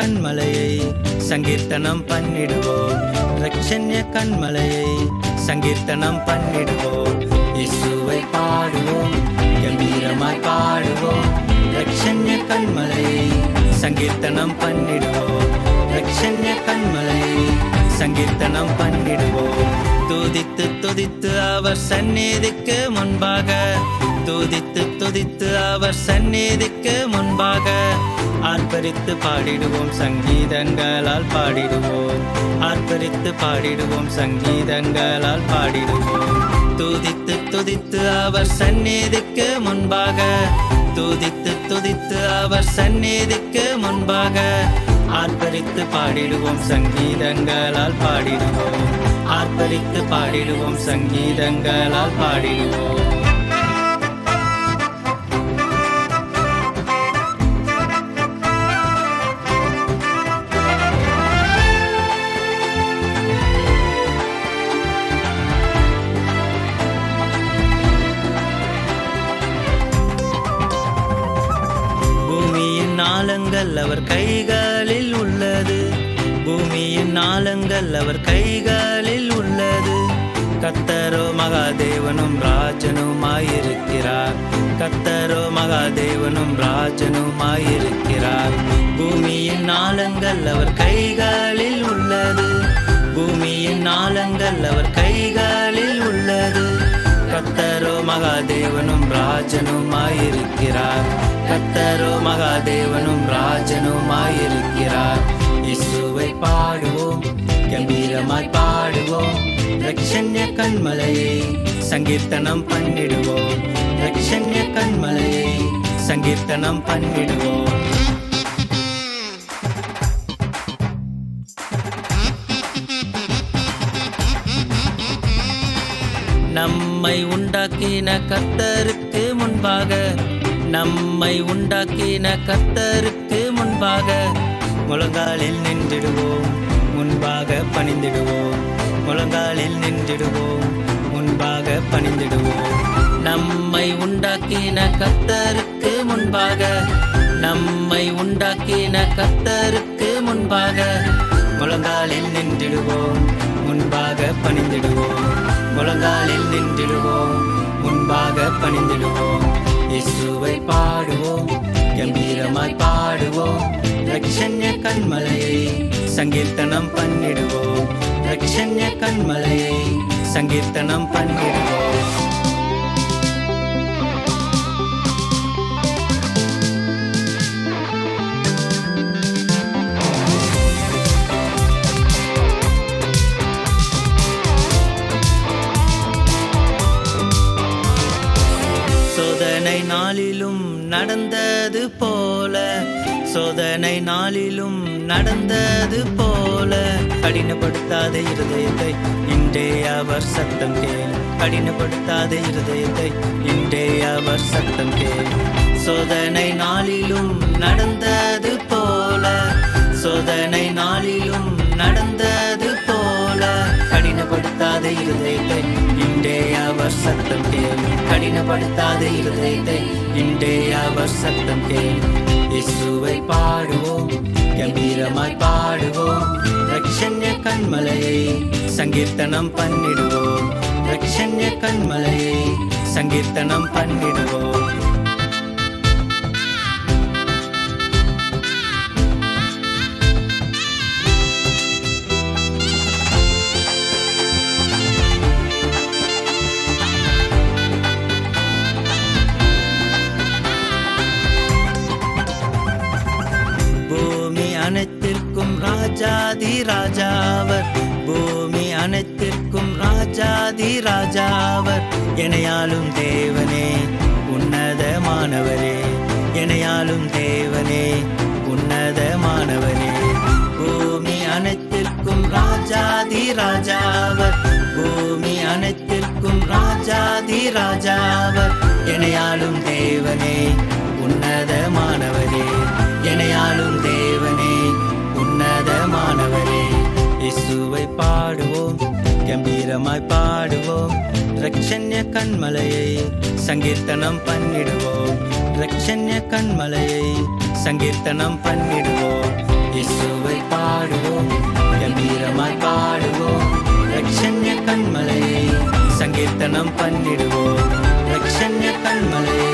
கண்மலையை சங்கீர்த்தனம் பண்ணிடுவோம். ரட்சண்ய கண்மலையை சங்கீர்த்தனம் பண்ணிடுவோம். இயேசுவை பாடுவோம், கம்பீரமாய் பாடுவோம். ரட்சண்ய கண்மலையை சங்கீர்த்தனம் பண்ணிடுவோம். ரட்சண்ய கண்மலையை சங்கீர்த்தனம் பண்ணிடுவோம். துதித்து துதித்து அவர் சந்நிதிக்கு முன்பாக, துதித்து துதித்து அவர் சந்நிதிக்கு முன்பாக ஆர்ப்பரித்து பாடிடுவோம், சங்கீதங்களால் பாடிடுவோம். ஆர்ப்பரித்து பாடிடுவோம், சங்கீதங்களால் பாடிடுவோம். துதித்து துதித்து அவர் சந்நிதிக்கு முன்பாக, துதித்து துதித்து அவர் சந்நிதிக்கு முன்பாக ஆர்ப்பரித்து பாடிடுவோம், சங்கீதங்களால் பாடிடுவோம். ஆர்ப்பரித்து பாடிடுவோம், சங்கீதங்களால் பாடிடுவோம். பூமியின் ஆழங்கள் அவர் கைகளில் உள்ளது, பூமியின் ஆழங்கள் அவர் கைகளில் உள்ளது. கர்த்தரோ மகாதேவனும் ராஜனுமாயிருக்கிறார், கர்த்தரோ மகாதேவனும் ராஜனுமாயிருக்கிறார். பூமியின் ஆழங்கள் அவர் கைகளில் உள்ளது, பூமியின் ஆழங்கள் அவர் கைகளில் உள்ளது. கர்த்தரோ மகாதேவனும் ராஜனுமாயிருக்கிறார், கர்த்தரோ மகாதேவனும் ராஜனுமாயிருக்கிறார். இயேசுவை பாடுவோம், கம்பீரமாய் பாடுவோம். ரட்சண்ய கண்மலையை சங்கீர்த்தனம் பண்ணிடுவோம். ரட்சண்ய கண்மலையை சங்கீர்த்தனம் பண்ணிடுவோம். நம்மை உண்டாக்கின கர்த்தருக்கு முன்பாக, நம்மை உண்டாக்கின கர்த்தருக்கு முன்பாக முழங்காலில் நின்றிடுவோம், முன்பாக பணிந்திடுவோம். முழங்காலில் நின்றிடுவோம், முன்பாக பணிந்திடுவோம். நம்மை உண்டாக்கின கர்த்தருக்கு முன்பாக, நம்மை உண்டாக்கின கர்த்தருக்கு முன்பாக முழங்காலில் நின்றிடுவோம், முன்பாக பணிந்திடுவோம். முழங்காலில் நின்றிடுவோம், முன்பாக பணிந்திடுவோம். இயேசுவை பாடுவோம், கம்பீரமாய் பாடுவோம். ரட்சண்ய கண்மலையை சங்கீர்த்தனம் பண்ணிடுவோம். ரட்சண்ய கண்மலையை சங்கீர்த்தனம் பண்ணிடுவோம். சோதனை நாளிலும் நடந்தது போல, சோதனை நாளிலும் நடந்தது போல கடினப்படுத்தாத இருதயத்தை இன்றே அவர் சத்தம் கேள். கடினப்படுத்தாத இருதயத்தை இன்றே அவர் சத்தம் கேள். சோதனை நாளிலும் நடந்தது போல, சோதனை நாளிலும் நடந்தது போல கடினப்படுத்தாத இருதயத்தை இன்றே அவர் சத்தம் கேள். கடினப்படுத்தாத இருதயத்தை இன்றே அவர் சத்தம் கேள். இயேசுவை பாடுவோம், கம்பீரமாய் பாடுவோம். ரட்சண்ய கண்மலையை சங்கீர்த்தனம் பண்ணிடுவோம். ரட்சண்ய கண்மலையை சங்கீர்த்தனம் பண்ணிடுவோம். அனைத்திற்கும் ராஜாதி ராஜாவர், பூமி அனைத்திற்கும் ராஜாதி ராஜாவர். எனையாளும் தேவனே உன்னதமானவரே, எனையாளும் தேவனே உன்னதமானவரே. பூமி அனைத்திற்கும் ராஜாதி ராஜாவர், பூமி அனைத்திற்கும் ராஜாதி ராஜாவர். எனையாளும் தேவனே உன்னதமானவரே, எனையாளும் தேவனே உன்னதமானவரே. இயேசுவை பாடுவோம், கம்பீரமாய் பாடுவோம். ரட்சண்ய கண்மலையை சங்கீர்த்தனம் பண்ணிடுவோம். ரட்சண்ய கண்மலையை சங்கீர்த்தனம் பண்ணிடுவோம். இயேசுவை பாடுவோம் கம்பீரமாய் பாடுவோம் ரட்சண்ய கண்மலையை சங்கீர்த்தனம் பண்ணிடுவோம் ரட்சண்ய கண்மலையை